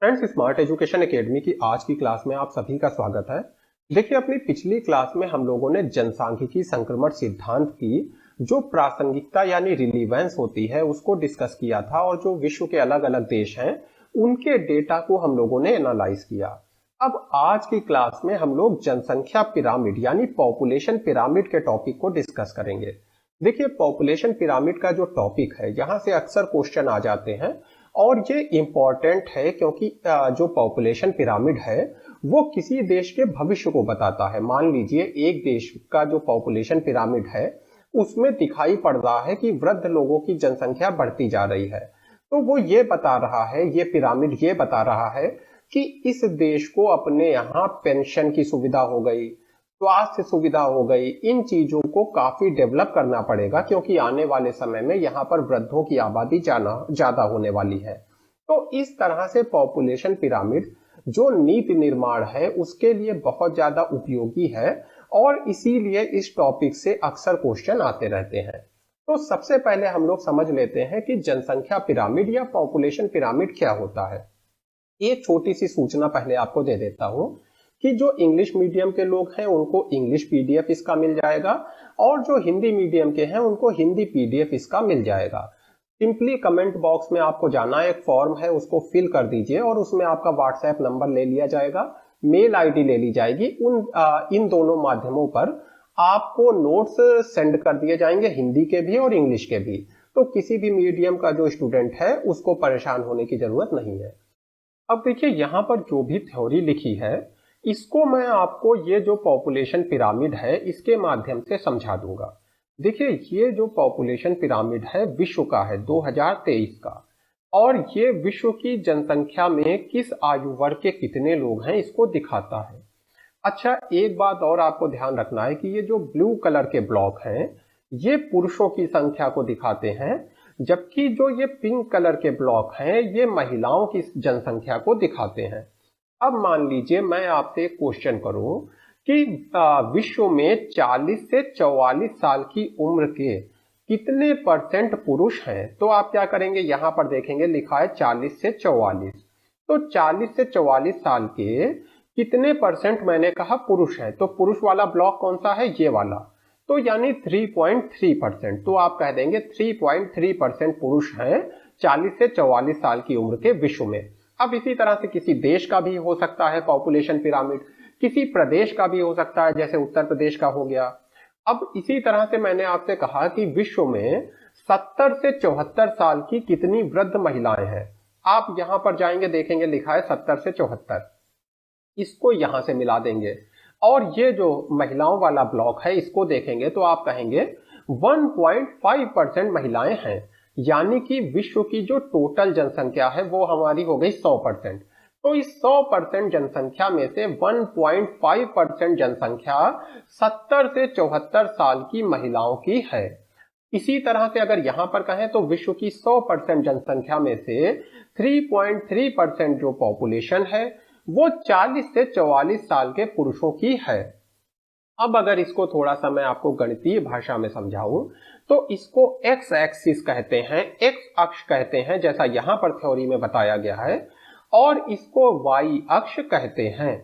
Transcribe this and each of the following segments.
Friends, smart education academy की आज की क्लास में आप सभी का स्वागत है। देखिए, अपनी पिछली क्लास में हम लोगों ने जनसांख्यिकी संक्रमण सिद्धांत की जो प्रासंगिकता यानी रिलीवेंस होती है उसको डिस्कस किया था और जो विश्व के अलग अलग देश हैं उनके डेटा को हम लोगों ने एनालाइज किया। अब आज की क्लास में हम लोग जनसंख्या पिरामिड यानी पॉपुलेशन पिरामिड के टॉपिक को डिस्कस करेंगे। देखिए, पॉपुलेशन पिरामिड का जो टॉपिक है यहाँ से अक्सर क्वेश्चन आ जाते हैं और ये इम्पॉर्टेंट है क्योंकि जो पॉपुलेशन पिरामिड है वो किसी देश के भविष्य को बताता है। मान लीजिए एक देश का जो पॉपुलेशन पिरामिड है उसमें दिखाई पड़ रहा है कि वृद्ध लोगों की जनसंख्या बढ़ती जा रही है, तो वो ये बता रहा है, ये पिरामिड ये बता रहा है कि इस देश को अपने यहाँ पेंशन की सुविधा हो गई, स्वास्थ्य सुविधा हो गई, इन चीजों को काफी डेवलप करना पड़ेगा क्योंकि आने वाले समय में यहाँ पर वृद्धों की आबादी ज्यादा होने वाली है। तो इस तरह से पॉपुलेशन पिरामिड जो नीति निर्माण है उसके लिए बहुत ज्यादा उपयोगी है और इसीलिए इस टॉपिक से अक्सर क्वेश्चन आते रहते हैं। तो सबसे पहले हम लोग समझ लेते हैं कि जनसंख्या पिरामिड या पॉपुलेशन पिरामिड क्या होता है। एक छोटी सी सूचना पहले आपको दे देता हूं कि जो इंग्लिश मीडियम के लोग हैं उनको इंग्लिश पीडीएफ इसका मिल जाएगा और जो हिंदी मीडियम के हैं उनको हिंदी पीडीएफ इसका मिल जाएगा। सिंपली कमेंट बॉक्स में आपको जाना है, एक फॉर्म है उसको फिल कर दीजिए और उसमें आपका व्हाट्सएप नंबर ले लिया जाएगा, मेल आईडी ले ली जाएगी। इन दोनों माध्यमों पर आपको नोट्स सेंड कर दिए जाएंगे, हिंदी के भी और इंग्लिश के भी। तो किसी भी मीडियम का जो स्टूडेंट है उसको परेशान होने की जरूरत नहीं है। अब देखिए, यहाँ पर जो भी थ्योरी लिखी है इसको मैं आपको ये जो पॉपुलेशन पिरामिड है इसके माध्यम से समझा दूंगा। देखिए, ये जो पॉपुलेशन पिरामिड है विश्व का है 2023 का और ये विश्व की जनसंख्या में किस आयु वर्ग के कितने लोग हैं इसको दिखाता है। अच्छा, एक बात और आपको ध्यान रखना है कि ये जो ब्लू कलर के ब्लॉक हैं ये पुरुषों की संख्या को दिखाते हैं, जबकि जो ये पिंक कलर के ब्लॉक हैं ये महिलाओं की जनसंख्या को दिखाते हैं। अब मान लीजिए मैं आपसे एक क्वेश्चन करूं कि विश्व में 40 से 44 साल की उम्र के कितने परसेंट पुरुष हैं, तो आप क्या करेंगे, यहां पर देखेंगे लिखा है 40 से 44। तो 40 से 44 साल के कितने परसेंट मैंने कहा पुरुष हैं, तो पुरुष वाला ब्लॉक कौन सा है, ये वाला, तो यानी 3.3%। तो आप कह देंगे 3.3% पुरुष हैं 40 से 44 साल की उम्र के विश्व में। अब इसी तरह से किसी देश का भी हो सकता है पॉपुलेशन पिरामिड, किसी प्रदेश का भी हो सकता है, जैसे उत्तर प्रदेश का हो गया। अब इसी तरह से मैंने आपसे कहा कि विश्व में 70 से 74 साल की कितनी वृद्ध महिलाएं हैं। आप यहां पर जाएंगे देखेंगे लिखा है 70 से 74, इसको यहां से मिला देंगे और ये जो महिलाओं वाला ब्लॉक है इसको देखेंगे तो आप कहेंगे 1.5% महिलाएं हैं, यानी कि विश्व की जो टोटल जनसंख्या है वो हमारी हो गई 100%। तो इस 100% जनसंख्या में से 1.5% जनसंख्या 70 से 74 साल की महिलाओं की है। इसी तरह से अगर यहां पर कहें तो विश्व की 100% जनसंख्या में से 3.3% जो पॉपुलेशन है वो 40 से 44 साल के पुरुषों की है। अब अगर इसको थोड़ा सा मैं आपको गणितीय भाषा में समझाऊं तो इसको एक्स एक्सिस कहते हैं, एक्स अक्ष कहते हैं जैसा यहां पर थ्योरी में बताया गया है, और इसको वाई अक्ष कहते हैं।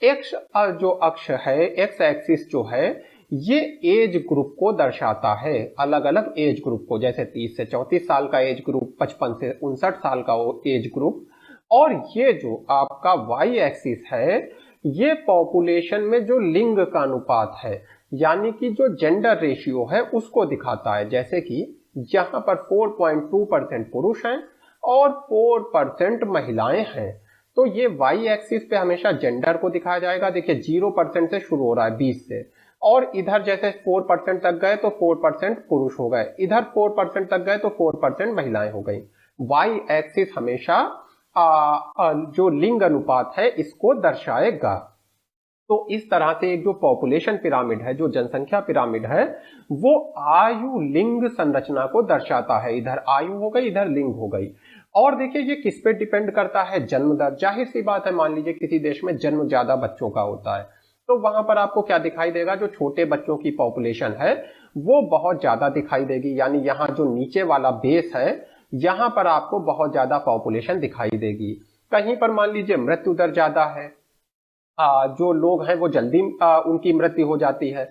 एक्स जो अक्ष है, एक्स एक्सिस जो है ये एज ग्रुप को दर्शाता है, अलग अलग एज ग्रुप को, जैसे 30 से 34 साल का एज ग्रुप, 55 से 59 साल का एज ग्रुप। और ये जो आपका वाई एक्सिस है ये पॉपुलेशन में जो लिंग का अनुपात है यानी कि जो जेंडर रेशियो है उसको दिखाता है, जैसे कि यहां पर 4.2% पुरुष हैं और 4% महिलाएं हैं। तो ये वाई एक्सिस पे हमेशा जेंडर को दिखाया जाएगा। देखिए 0% से शुरू हो रहा है 20 से, और इधर जैसे 4% तक गए तो 4% पुरुष हो गए, इधर 4% तक गए तो 4% महिलाएं हो गई। वाई एक्सिस हमेशा जो लिंग अनुपात है इसको दर्शाएगा। तो इस तरह से एक जो पॉपुलेशन पिरामिड है, जो जनसंख्या पिरामिड है, वो आयु लिंग संरचना को दर्शाता है। इधर आयु हो गई, इधर लिंग हो गई। और देखिए ये किस पे डिपेंड करता है, जन्म दर। जाहिर सी बात है, मान लीजिए किसी देश में जन्म ज्यादा बच्चों का होता है तो वहां पर आपको क्या दिखाई देगा, जो छोटे बच्चों की पॉपुलेशन है वो बहुत ज्यादा दिखाई देगी, यानी यहाँ जो नीचे वाला बेस है यहां पर आपको बहुत ज्यादा पॉपुलेशन दिखाई देगी। कहीं पर मान लीजिए मृत्यु दर ज्यादा है, जो लोग हैं वो जल्दी उनकी मृत्यु हो जाती है।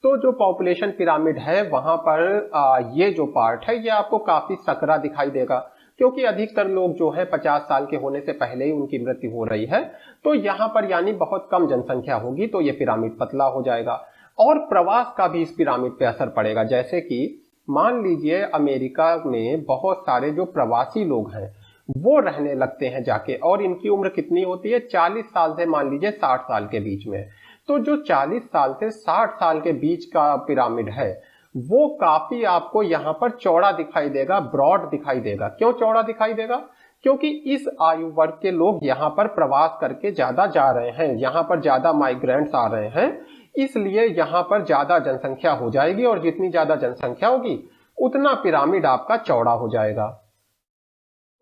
तो जो पॉपुलेशन पिरामिड है वहां पर ये जो पार्ट है ये आपको काफी सकरा दिखाई देगा, क्योंकि अधिकतर लोग जो है 50 साल के होने से पहले ही उनकी मृत्यु हो रही है। तो यहाँ पर यानी बहुत कम जनसंख्या होगी, तो ये पिरामिड पतला हो जाएगा। और प्रवास का भी इस पिरामिड पे असर पड़ेगा, जैसे कि मान लीजिए अमेरिका में बहुत सारे जो प्रवासी लोग हैं वो रहने लगते हैं जाके, और इनकी उम्र कितनी होती है, 40 साल से मान लीजिए 60 साल के बीच में। तो जो 40 साल से 60 साल के बीच का पिरामिड है वो काफी आपको यहां पर चौड़ा दिखाई देगा, ब्रॉड दिखाई देगा। क्यों चौड़ा दिखाई देगा? क्योंकि इस आयु वर्ग के लोग यहां पर प्रवास करके ज्यादा जा रहे हैं, यहां पर ज्यादा माइग्रेंट्स आ रहे हैं, इसलिए यहां पर ज्यादा जनसंख्या हो जाएगी, और जितनी ज्यादा जनसंख्या होगी उतना पिरामिड आपका चौड़ा हो जाएगा।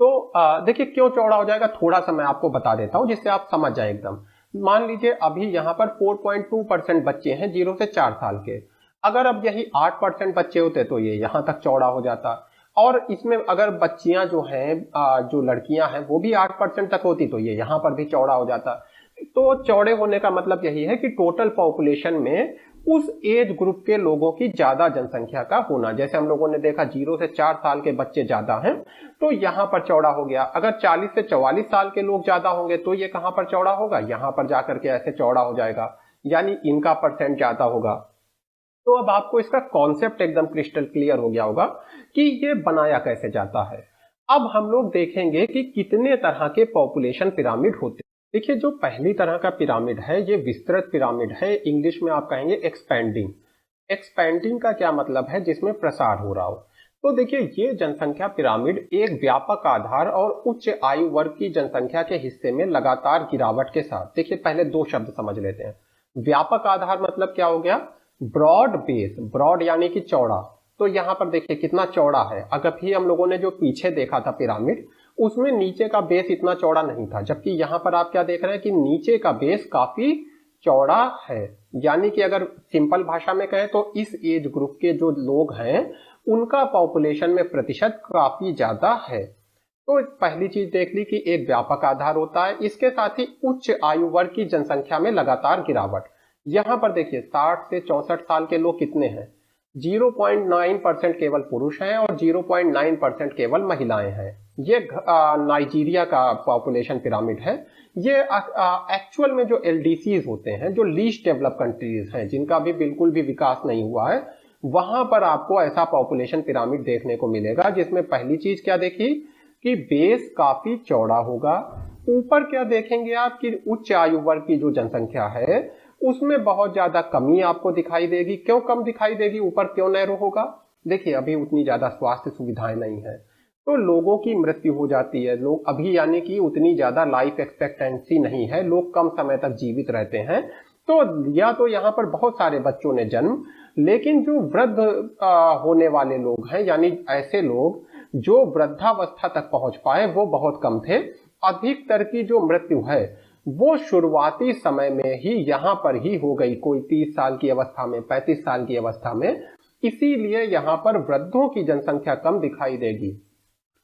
तो देखिए क्यों चौड़ा हो जाएगा, थोड़ा सा मैं आपको बता देता हूं जिससे आप समझ जाए एकदम। मान लीजिए अभी यहां पर 4.2% बच्चे हैं 0 से 4 साल के। अगर अब यही 8% बच्चे होते तो ये यहां तक चौड़ा हो जाता, और इसमें अगर बच्चियां जो हैं, जो लड़कियां हैं वो भी 8% तक होती तो ये यहां पर भी चौड़ा हो जाता। तो चौड़े होने का मतलब यही है कि टोटल पॉपुलेशन में उस एज ग्रुप के लोगों की ज्यादा जनसंख्या का होना। जैसे हम लोगों ने देखा 0 से 4 साल के बच्चे ज्यादा हैं तो यहां पर चौड़ा हो गया। अगर 40 से 44 साल के लोग ज्यादा होंगे तो ये कहां पर चौड़ा होगा, यहां पर जाकर के ऐसे चौड़ा हो जाएगा, यानी इनका परसेंट ज्यादा होगा। तो अब आपको इसका कॉन्सेप्ट एकदम क्रिस्टल क्लियर हो गया होगा कि ये बनाया कैसे जाता है। अब हम लोग देखेंगे कि कितने तरह के पॉपुलेशन पिरामिड होते हैं। देखिए जो पहली तरह का पिरामिड है ये विस्तृत पिरामिड है, इंग्लिश में आप कहेंगे एक्सपेंडिंग। एक्सपेंडिंग का क्या मतलब है, जिसमें प्रसार हो रहा हो। तो देखिए ये जनसंख्या पिरामिड एक व्यापक आधार और उच्च आयु वर्ग की जनसंख्या के हिस्से में लगातार गिरावट के साथ, देखिए पहले दो शब्द समझ लेते हैं। व्यापक आधार मतलब क्या हो गया, ब्रॉड बेस, ब्रॉड यानी कि चौड़ा। तो यहां पर देखिए कितना चौड़ा है। अगर भी हम लोगों ने जो पीछे देखा था पिरामिड उसमें नीचे का बेस इतना चौड़ा नहीं था, जबकि यहां पर आप क्या देख रहे हैं कि नीचे का बेस काफी चौड़ा है। यानी कि अगर सिंपल भाषा में कहें तो इस एज ग्रुप के जो लोग हैं उनका पॉपुलेशन में प्रतिशत काफी ज्यादा है। तो पहली चीज देख ली कि एक व्यापक आधार होता है, इसके साथ ही उच्च आयु वर्ग की जनसंख्या में लगातार गिरावट। यहां पर देखिए 60 से 64 साल के लोग कितने हैं, 0.9% केवल पुरुष हैं और 0.9% केवल महिलाएं हैं। ये नाइजीरिया का पॉपुलेशन पिरामिड है। ये एक्चुअल में जो एलडीसीज होते हैं, जो लीस्ट डेवलप कंट्रीज हैं, जिनका भी बिल्कुल भी विकास नहीं हुआ है, वहां पर आपको ऐसा पॉपुलेशन पिरामिड देखने को मिलेगा, जिसमें पहली चीज क्या देखी कि बेस काफी चौड़ा होगा। ऊपर क्या देखेंगे आप कि उच्च आयु वर्ग की जो जनसंख्या है उसमें बहुत ज्यादा कमी आपको दिखाई देगी। क्यों कम दिखाई देगी, ऊपर क्यों नैरो होगा, देखिए अभी उतनी ज्यादा स्वास्थ्य सुविधाएं नहीं है तो लोगों की मृत्यु हो जाती है। लोग अभी यानी कि उतनी ज्यादा लाइफ एक्सपेक्टेंसी नहीं है, लोग कम समय तक जीवित रहते हैं। तो या तो यहाँ पर बहुत सारे बच्चों ने जन्म, लेकिन जो वृद्ध होने वाले लोग हैं, यानी ऐसे लोग जो वृद्धावस्था तक पहुंच पाए वो बहुत कम थे। अधिकतर की जो मृत्यु है वो शुरुआती समय में ही यहां पर ही हो गई, कोई 30 साल की अवस्था में, 35 साल की अवस्था में। इसीलिए यहां पर वृद्धों की जनसंख्या कम दिखाई देगी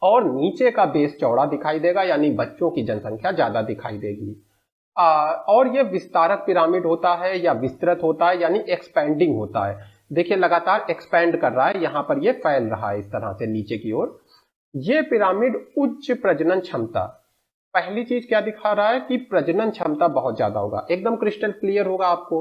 और नीचे का बेस चौड़ा दिखाई देगा, यानी बच्चों की जनसंख्या ज्यादा दिखाई देगी। और यह विस्तारक पिरामिड होता है या विस्तृत होता है, यानी एक्सपेंडिंग होता है। देखिए लगातार एक्सपेंड कर रहा है, यहां पर यह फैल रहा है इस तरह से नीचे की ओर। यह पिरामिड उच्च प्रजनन क्षमता, पहली चीज क्या दिखा रहा है कि प्रजनन क्षमता बहुत ज्यादा होगा, एकदम क्रिस्टल क्लियर होगा आपको।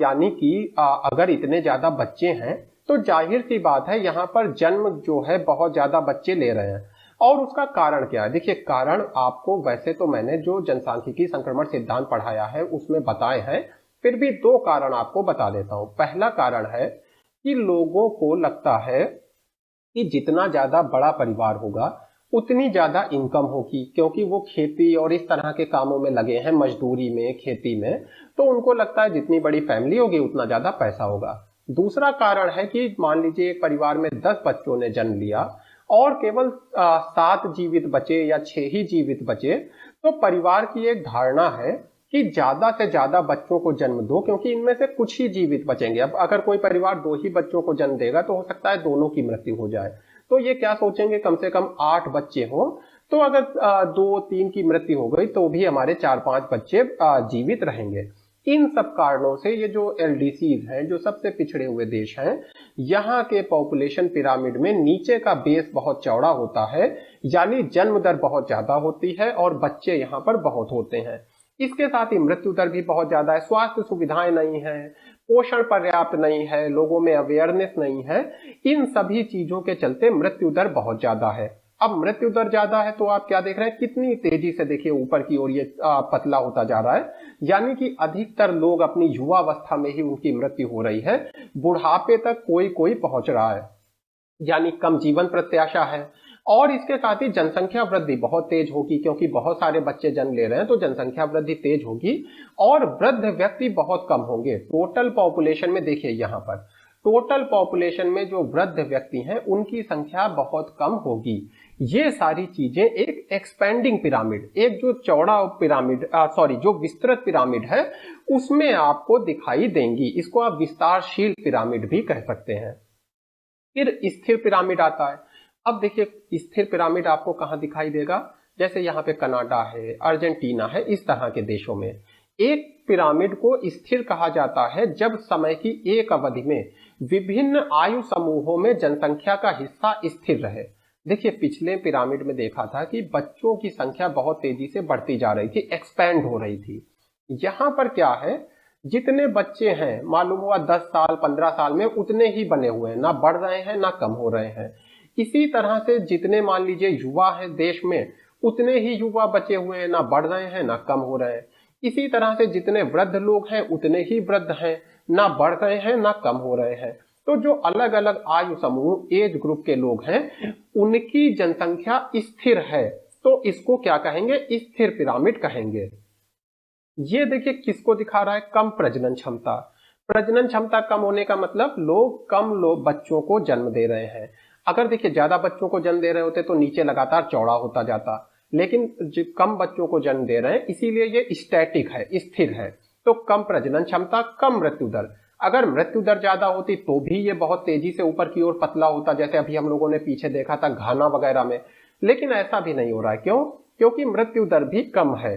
यानी कि अगर इतने ज्यादा बच्चे हैं तो जाहिर सी बात है यहां पर जन्म जो है बहुत ज्यादा बच्चे ले रहे हैं। और उसका कारण क्या है, देखिए कारण आपको वैसे तो मैंने जो जनसांख्यिकी संक्रमण सिद्धांत पढ़ाया है उसमें बताए हैं, फिर भी दो कारण आपको बता देता हूं। पहला कारण है कि लोगों को लगता है कि जितना ज्यादा बड़ा परिवार होगा उतनी ज्यादा इनकम होगी, क्योंकि वो खेती और इस तरह के कामों में लगे हैं, मजदूरी में, खेती में, तो उनको लगता है जितनी बड़ी फैमिली होगी उतना ज्यादा पैसा होगा। दूसरा कारण है कि मान लीजिए एक परिवार में 10 बच्चों ने जन्म लिया और केवल 7 जीवित बचे या 6 ही जीवित बचे, तो परिवार की एक धारणा है कि ज्यादा से ज्यादा बच्चों को जन्म दो, क्योंकि इनमें से कुछ ही जीवित बचेंगे। अब अगर कोई परिवार 2 ही बच्चों को जन्म देगा तो हो सकता है दोनों की मृत्यु हो जाए, तो ये क्या सोचेंगे कम से कम 8 बच्चे हों तो अगर 2-3 की मृत्यु हो गई तो भी हमारे 4-5 बच्चे जीवित रहेंगे। इन सब कारणों से ये जो एलडीसीज हैं, जो सबसे पिछड़े हुए देश हैं, यहाँ के पॉपुलेशन पिरामिड में नीचे का बेस बहुत चौड़ा होता है, यानी जन्म दर बहुत ज्यादा होती है और बच्चे यहाँ पर बहुत होते हैं। इसके साथ ही मृत्यु दर भी बहुत ज्यादा है, स्वास्थ्य सुविधाएं नहीं है, पोषण पर्याप्त नहीं है, लोगों में अवेयरनेस नहीं है। इन सभी चीजों के चलते मृत्यु दर बहुत ज्यादा है। अब मृत्यु दर ज्यादा है तो आप क्या देख रहे हैं, कितनी तेजी से देखिए ऊपर की ओर ये पतला होता जा रहा है, यानी कि अधिकतर लोग अपनी युवावस्था में ही उनकी मृत्यु हो रही है, बुढ़ापे तक कोई कोई पहुंच रहा है, यानी कम जीवन प्रत्याशा है। और इसके साथ ही जनसंख्या वृद्धि बहुत तेज होगी, क्योंकि बहुत सारे बच्चे जन्म ले रहे हैं तो जनसंख्या वृद्धि तेज होगी और वृद्ध व्यक्ति बहुत कम होंगे। टोटल पॉपुलेशन में देखिए, यहाँ पर टोटल पॉपुलेशन में जो वृद्ध व्यक्ति हैं उनकी संख्या बहुत कम होगी। ये सारी चीजें एक एक्सपेंडिंग पिरामिड, एक जो चौड़ा पिरामिड जो विस्तृत पिरामिड है उसमें आपको दिखाई देंगी। इसको आप विस्तारशील पिरामिड भी कह सकते हैं। फिर स्थिर पिरामिड आता है। अब देखिए स्थिर पिरामिड आपको कहां दिखाई देगा, जैसे यहाँ पे कनाडा है, अर्जेंटीना है, इस तरह के देशों में एक पिरामिड को स्थिर कहा जाता है जब समय की एक अवधि में विभिन्न आयु समूहों में जनसंख्या का हिस्सा स्थिर रहे। देखिए पिछले पिरामिड में देखा था कि बच्चों की संख्या बहुत तेजी से बढ़ती जा रही थी, एक्सपैंड हो रही थी। यहाँ पर क्या है, जितने बच्चे हैं मालूम हुआ 10 साल 15 साल में उतने ही बने हुए हैं, ना बढ़ रहे हैं ना कम हो रहे हैं। इसी तरह से जितने मान लीजिए युवा हैं देश में, उतने ही युवा बचे हुए हैं, ना बढ़ रहे हैं ना कम हो रहे हैं। इसी तरह से जितने वृद्ध लोग हैं उतने ही वृद्ध हैं, ना बढ़ रहे हैं ना कम हो रहे हैं। तो जो अलग अलग आयु समूह एज ग्रुप के लोग हैं उनकी जनसंख्या स्थिर है, तो इसको क्या कहेंगे, स्थिर पिरामिड कहेंगे। ये देखिए किसको दिखा रहा है, कम प्रजनन क्षमता। प्रजनन क्षमता कम होने का मतलब कम लोग बच्चों को जन्म दे रहे हैं। अगर देखिए ज्यादा बच्चों को जन्म दे रहे होते तो नीचे लगातार चौड़ा होता जाता, लेकिन कम बच्चों को जन्म दे रहे हैं इसीलिए ये स्टैटिक है, स्थिर है। तो कम प्रजनन क्षमता, कम मृत्यु दर। अगर मृत्यु दर ज्यादा होती तो भी ये बहुत तेजी से ऊपर की ओर पतला होता, जैसे अभी हम लोगों ने पीछे देखा था घाना वगैरह में। लेकिन ऐसा भी नहीं हो रहा है, क्यों, क्योंकि मृत्यु दर भी कम है।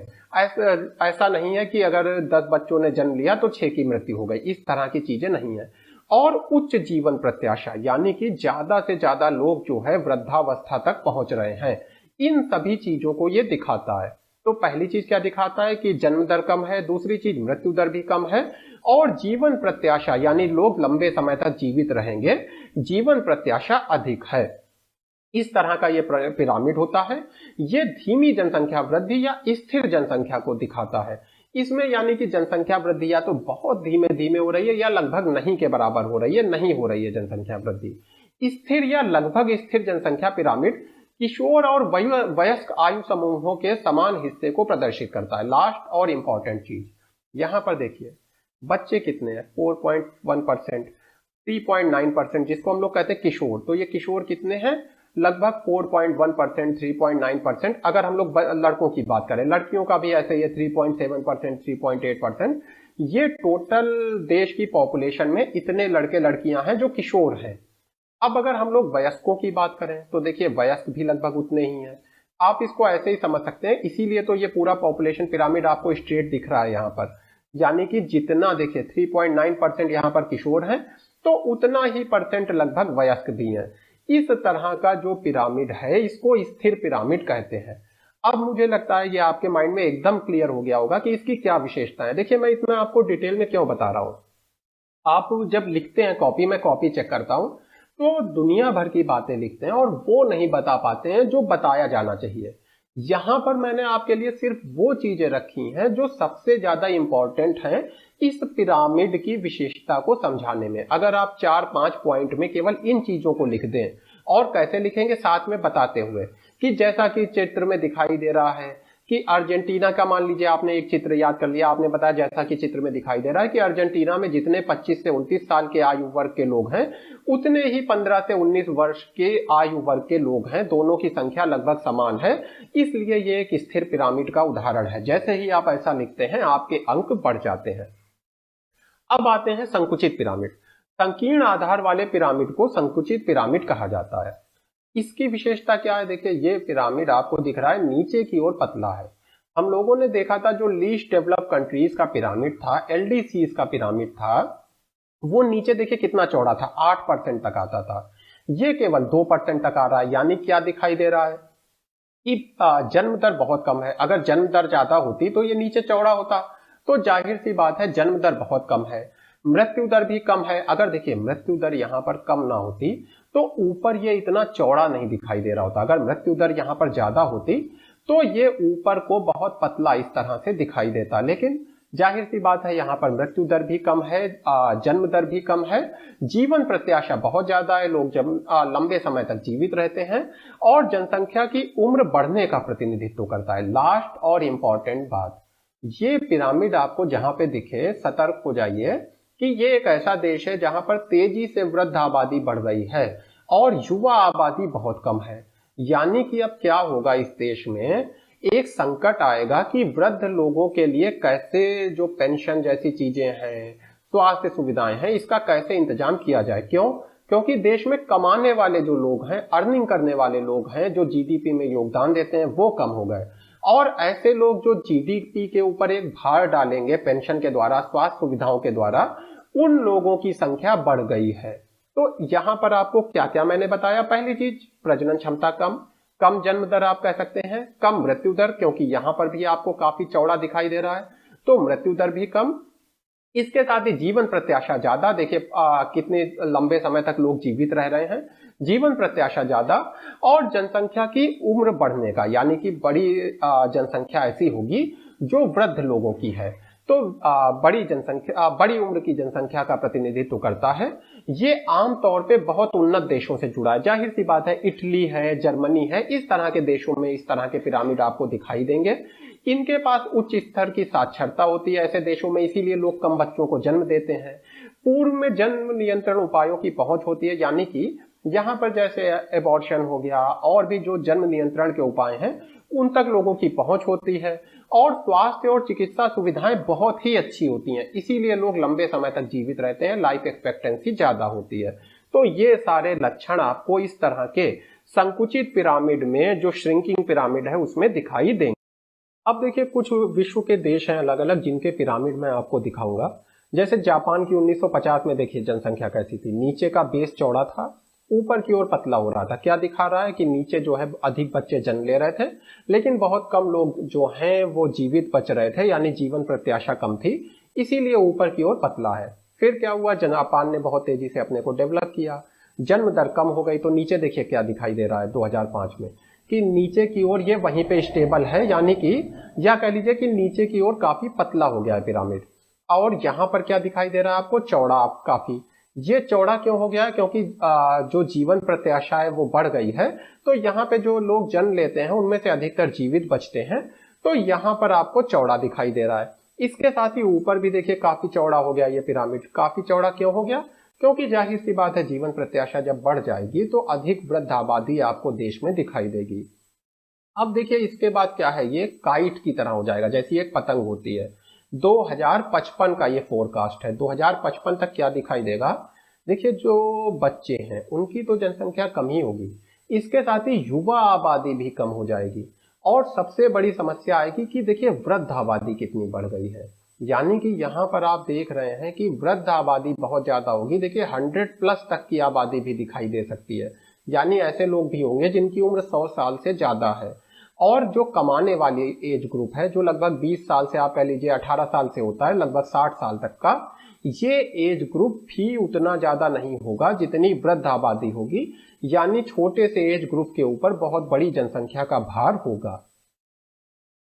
ऐसा नहीं है कि अगर 10 बच्चों ने जन्म लिया तो 6 की मृत्यु हो गई, इस तरह की चीजें नहीं है। और उच्च जीवन प्रत्याशा, यानी कि ज्यादा से ज्यादा लोग जो है वृद्धावस्था तक पहुंच रहे हैं, इन सभी चीजों को ये दिखाता है। तो पहली चीज क्या दिखाता है कि जन्म दर कम है, दूसरी चीज मृत्यु दर भी कम है, और जीवन प्रत्याशा यानी लोग लंबे समय तक जीवित रहेंगे, जीवन प्रत्याशा अधिक है। इस तरह का ये पिरामिड होता है। ये धीमी जनसंख्या वृद्धि या स्थिर जनसंख्या को दिखाता है। इसमें यानी कि जनसंख्या वृद्धि या तो बहुत धीमे धीमे हो रही है या लगभग नहीं के बराबर हो रही है, नहीं हो रही है जनसंख्या वृद्धि। स्थिर या लगभग स्थिर जनसंख्या पिरामिड किशोर और वयस्क आयु समूहों के समान हिस्से को प्रदर्शित करता है। लास्ट और इंपॉर्टेंट चीज यहां पर देखिए, बच्चे कितने हैं, 4.1%, 3.9%, जिसको हम लोग कहते हैं किशोर। तो ये किशोर कितने हैं, लगभग 4.1%, 3.9%। अगर हम लोग लड़कों की बात करें, लड़कियों का भी ऐसे ही है, 3.7%, 3.8%। ये टोटल देश की पॉपुलेशन में इतने लड़के लड़कियां हैं जो किशोर हैं। अब अगर हम लोग वयस्कों की बात करें तो देखिए वयस्क भी लगभग उतने ही हैं। आप इसको ऐसे ही समझ सकते हैं, इसीलिए तो ये पूरा पॉपुलेशन पिरामिड आपको स्ट्रेट दिख रहा है यहाँ पर। यानी कि जितना देखिए 3.9% यहाँ पर किशोर हैं, तो उतना ही परसेंट लगभग वयस्क भी हैं। इस तरह का जो पिरामिड है इसको स्थिर पिरामिड कहते हैं। अब मुझे लगता है ये आपके माइंड में एकदम क्लियर हो गया होगा कि इसकी क्या विशेषता है। देखिए मैं इसमें आपको डिटेल में क्यों बता रहा हूं, आप जब लिखते हैं कॉपी, मैं कॉपी चेक करता हूं तो दुनिया भर की बातें लिखते हैं और वो नहीं बता पाते हैं जो बताया जाना चाहिए। यहां पर मैंने आपके लिए सिर्फ वो चीजें रखी हैं जो सबसे ज्यादा इंपॉर्टेंट हैं इस पिरामिड की विशेषता को समझाने में। अगर आप 4-5 पॉइंट में केवल इन चीजों को लिख दें, और कैसे लिखेंगे साथ में बताते हुए कि जैसा कि चित्र में दिखाई दे रहा है कि अर्जेंटीना का मान लीजिए आपने एक चित्र याद कर लिया, आपने बताया जैसा कि चित्र में दिखाई दे रहा है कि अर्जेंटीना में जितने 25 से 29 साल के आयु वर्ग के लोग हैं उतने ही 15 से 19 वर्ष के आयु वर्ग के लोग हैं, दोनों की संख्या लगभग समान है। इसलिए ये एक स्थिर पिरामिड का उदाहरण है। जैसे ही आप ऐसा लिखते हैं आपके अंक बढ़ जाते हैं। अब आते हैं संकुचित पिरामिड। संकीर्ण आधार वाले पिरामिड को संकुचित पिरामिड कहा जाता है। इसकी विशेषता क्या है? देखिए ये पिरामिड आपको दिख रहा है नीचे की ओर पतला है। हम लोगों ने देखा था जो लीस्ट डेवलप कंट्रीज का पिरामिड था, एलडीसीज का पिरामिड था, वो नीचे देखिए कितना चौड़ा था, 8% तक आता था। ये केवल 2% तक आ रहा है। यानी क्या दिखाई दे रहा है कि जन्म दर बहुत कम है। अगर जन्म दर ज्यादा होती तो ये नीचे चौड़ा होता। तो जाहिर सी बात है जन्म दर बहुत कम है, मृत्यु दर भी कम है। अगर देखिए मृत्यु दर यहाँ पर कम ना होती तो ऊपर ये इतना चौड़ा नहीं दिखाई दे रहा होता। अगर मृत्यु दर यहाँ पर ज्यादा होती तो ये ऊपर को बहुत पतला इस तरह से दिखाई देता। लेकिन जाहिर सी बात है यहाँ पर मृत्यु दर भी कम है, जन्म दर भी कम है, जीवन प्रत्याशा बहुत ज्यादा है, लोग जब लंबे समय तक जीवित रहते हैं, और जनसंख्या की उम्र बढ़ने का प्रतिनिधित्व करता है। लास्ट और इंपॉर्टेंट बात, ये पिरामिड आपको जहां पे दिखे सतर्क हो जाइए कि ये एक ऐसा देश है जहां पर तेजी से वृद्ध आबादी बढ़ रही है और युवा आबादी बहुत कम है। यानी कि अब क्या होगा, इस देश में एक संकट आएगा कि वृद्ध लोगों के लिए कैसे जो पेंशन जैसी चीजें हैं, स्वास्थ्य सुविधाएं हैं, इसका कैसे इंतजाम किया जाए। क्यों? क्योंकि देश में कमाने वाले जो लोग हैं, अर्निंग करने वाले लोग हैं, जो जीडीपी में योगदान देते हैं, वो कम हो गए। और ऐसे लोग जो जीडीपी के ऊपर एक भार डालेंगे पेंशन के द्वारा, स्वास्थ्य सुविधाओं के द्वारा, उन लोगों की संख्या बढ़ गई है। तो यहां पर आपको क्या क्या मैंने बताया? पहली चीज, प्रजनन क्षमता कम, कम जन्म दर आप कह सकते हैं, कम मृत्यु दर, क्योंकि यहां पर भी आपको काफी चौड़ा दिखाई दे रहा है, तो मृत्यु दर भी कम। इसके साथ ही जीवन प्रत्याशा ज्यादा, देखिए कितने लंबे समय तक लोग जीवित रह रहे हैं, जीवन प्रत्याशा ज्यादा, और जनसंख्या की उम्र बढ़ने का, यानी कि बड़ी जनसंख्या ऐसी होगी जो वृद्ध लोगों की है। तो बड़ी जनसंख्या, बड़ी उम्र की जनसंख्या का प्रतिनिधित्व करता है। ये आमतौर पे बहुत उन्नत देशों से जुड़ा है। जाहिर सी बात है इटली है, जर्मनी है, इस तरह के देशों में इस तरह के पिरामिड आपको दिखाई देंगे। इनके पास उच्च स्तर की साक्षरता होती है ऐसे देशों में, इसीलिए लोग कम बच्चों को जन्म देते हैं। पूर्व में जन्म नियंत्रण उपायों की पहुंच होती है, यानी कि यहाँ पर जैसे एबॉर्शन हो गया और भी जो जन्म नियंत्रण के उपाय हैं उन तक लोगों की पहुंच होती है, और स्वास्थ्य और चिकित्सा सुविधाएं बहुत ही अच्छी होती हैं, इसीलिए लोग लंबे समय तक जीवित रहते हैं, लाइफ एक्सपेक्टेंसी ज्यादा होती है। तो ये सारे लक्षण आपको इस तरह के संकुचित पिरामिड में, जो श्रिंकिंग पिरामिड है, उसमें दिखाई देंगे। अब देखिए कुछ विश्व के देश हैं अलग अलग जिनके पिरामिड मैं आपको दिखाऊंगा। जैसे जापान की 1950 में देखिए जनसंख्या कैसी थी, नीचे का बेस चौड़ा था, ऊपर की ओर पतला हो रहा था। क्या दिखा रहा है कि नीचे जो है अधिक बच्चे जन्म ले रहे थे, लेकिन बहुत कम लोग जो हैं वो जीवित बच रहे थे, यानी जीवन प्रत्याशा कम थी, इसीलिए ऊपर की ओर पतला है। फिर क्या हुआ, जापान ने बहुत तेजी से अपने को डेवलप किया, जन्म दर कम हो गई, तो नीचे देखिए क्या दिखाई दे रहा है 2005 में, कि नीचे की ओर ये वहीं पे स्टेबल है, यानी कि या कह लीजिए कि नीचे की ओर काफी पतला हो गया है पिरामिड। और यहां पर क्या दिखाई दे रहा है आपको, चौड़ा काफी। ये चौड़ा क्यों हो गया है? क्योंकि जो जीवन प्रत्याशा है वो बढ़ गई है, तो यहाँ पे जो लोग जन्म लेते हैं उनमें से अधिकतर जीवित बचते हैं, तो यहाँ पर आपको चौड़ा दिखाई दे रहा है। इसके साथ ही ऊपर भी देखिए काफी चौड़ा हो गया ये पिरामिड। काफी चौड़ा क्यों हो गया? क्योंकि जाहिर सी बात है जीवन प्रत्याशा जब बढ़ जाएगी तो अधिक वृद्ध आबादी आपको देश में दिखाई देगी। अब देखिए इसके बाद क्या है, ये काइट की तरह हो जाएगा, जैसी एक पतंग होती है। 2055 का ये फोरकास्ट है। 2055 तक क्या दिखाई देगा, देखिए जो बच्चे हैं उनकी तो जनसंख्या कम ही होगी, इसके साथ ही युवा आबादी भी कम हो जाएगी, और सबसे बड़ी समस्या आएगी कि देखिए वृद्ध आबादी कितनी बढ़ गई है। यानी कि यहाँ पर आप देख रहे हैं कि वृद्ध आबादी बहुत ज्यादा होगी। देखिए 100+ तक की आबादी भी दिखाई दे सकती है, यानी ऐसे लोग भी होंगे जिनकी उम्र 100 साल से ज्यादा है। और जो कमाने वाली एज ग्रुप है, जो लगभग 20 साल से आप कह लीजिए 18 साल से होता है लगभग 60 साल तक का, ये एज ग्रुप भी उतना ज्यादा नहीं होगा जितनी वृद्ध आबादी होगी। यानी छोटे से एज ग्रुप के ऊपर बहुत बड़ी जनसंख्या का भार होगा।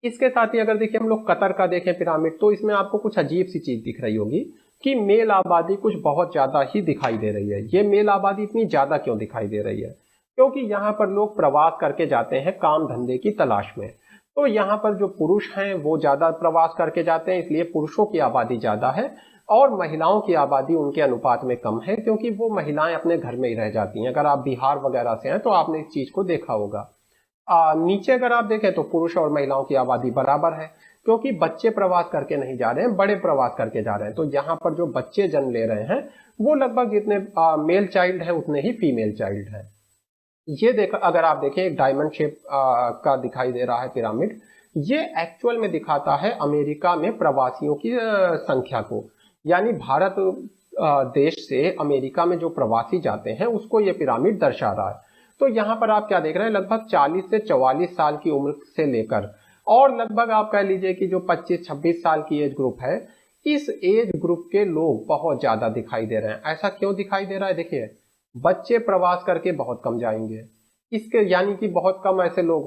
इसके साथ ही अगर देखिए हम लोग कतर का देखें पिरामिड, तो इसमें आपको कुछ अजीब सी चीज दिख रही होगी कि मेल आबादी कुछ बहुत ज्यादा ही दिखाई दे रही है। ये मेल आबादी इतनी ज्यादा क्यों दिखाई दे रही है? क्योंकि यहाँ पर लोग प्रवास करके जाते हैं काम धंधे की तलाश में, तो यहाँ पर जो पुरुष हैं वो ज्यादा प्रवास करके जाते हैं, इसलिए पुरुषों की आबादी ज्यादा है, और महिलाओं की आबादी उनके अनुपात में कम है, क्योंकि वो महिलाएं अपने घर में ही रह जाती हैं। अगर आप बिहार वगैरह से हैं तो आपने इस चीज को देखा होगा। नीचे अगर आप देखें तो पुरुष और महिलाओं की आबादी बराबर है, क्योंकि बच्चे प्रवास करके नहीं जा रहे हैं, बड़े प्रवास करके जा रहे हैं। तो यहाँ पर जो बच्चे जन्म ले रहे हैं वो लगभग जितने मेल चाइल्ड है उतने ही फीमेल चाइल्ड है। ये देख, अगर आप देखें एक डायमंड शेप का दिखाई दे रहा है पिरामिड, ये एक्चुअल में दिखाता है अमेरिका में प्रवासियों की संख्या को। यानी भारत देश से अमेरिका में जो प्रवासी जाते हैं उसको ये पिरामिड दर्शा रहा है। तो यहाँ पर आप क्या देख रहे हैं, लगभग 40 से 44 साल की उम्र से लेकर और लगभग आप कह लीजिए कि जो 25-26 साल की एज ग्रुप है, इस एज ग्रुप के लोग बहुत ज्यादा दिखाई दे रहे हैं। ऐसा क्यों दिखाई दे रहा है, देखिए बच्चे प्रवास करके बहुत कम जाएंगे, इसके यानी कि बहुत कम ऐसे लोग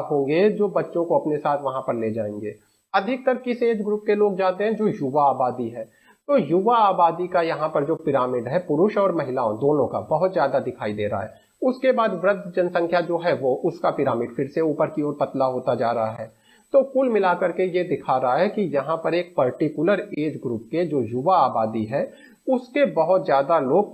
होंगे जो बच्चों को अपने साथ वहां पर ले जाएंगे। अधिकतर किस एज ग्रुप के लोग जाते हैं, जो युवा आबादी है। तो युवा आबादी का यहाँ पर जो पिरामिड है पुरुष और महिलाओं दोनों का बहुत ज्यादा दिखाई दे रहा है। उसके बाद वृद्ध जनसंख्या जो है वो उसका पिरामिड फिर से ऊपर की ओर पतला होता जा रहा है। तो कुल मिलाकर के ये दिखा रहा है कि यहाँ पर एक पर्टिकुलर एज ग्रुप के जो युवा आबादी है उसके बहुत ज्यादा लोग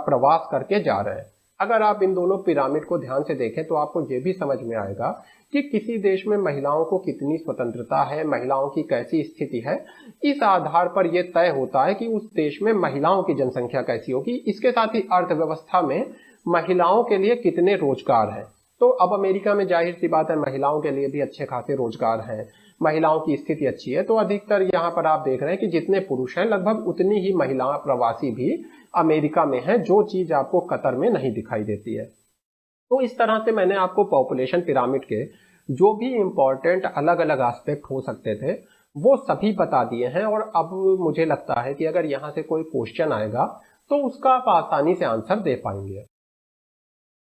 प्रवास करके जा रहे हैं। अगर आप इन दोनों पिरामिड को ध्यान से देखें तो आपको ये भी समझ में आएगा कि किसी देश में महिलाओं को कितनी स्वतंत्रता है, महिलाओं की कैसी स्थिति है। इस आधार पर यह तय होता है कि उस देश में महिलाओं की जनसंख्या कैसी होगी। इसके साथ ही अर्थव्यवस्था में महिलाओं के लिए कितने रोजगार हैं। तो अब अमेरिका में जाहिर सी बात है महिलाओं के लिए भी अच्छे खासे रोजगार हैं, महिलाओं की स्थिति अच्छी है। तो अधिकतर यहाँ पर आप देख रहे हैं कि जितने पुरुष हैं लगभग उतनी ही महिला प्रवासी भी अमेरिका में है, जो चीज आपको कतर में नहीं दिखाई देती है। तो इस तरह से मैंने आपको पॉपुलेशन पिरामिड के जो भी इंपॉर्टेंट अलग अलग एस्पेक्ट हो सकते थे वो सभी बता दिए हैं। और अब मुझे लगता है कि अगर यहाँ से कोई क्वेश्चन आएगा तो उसका आप आसानी से आंसर दे पाएंगे।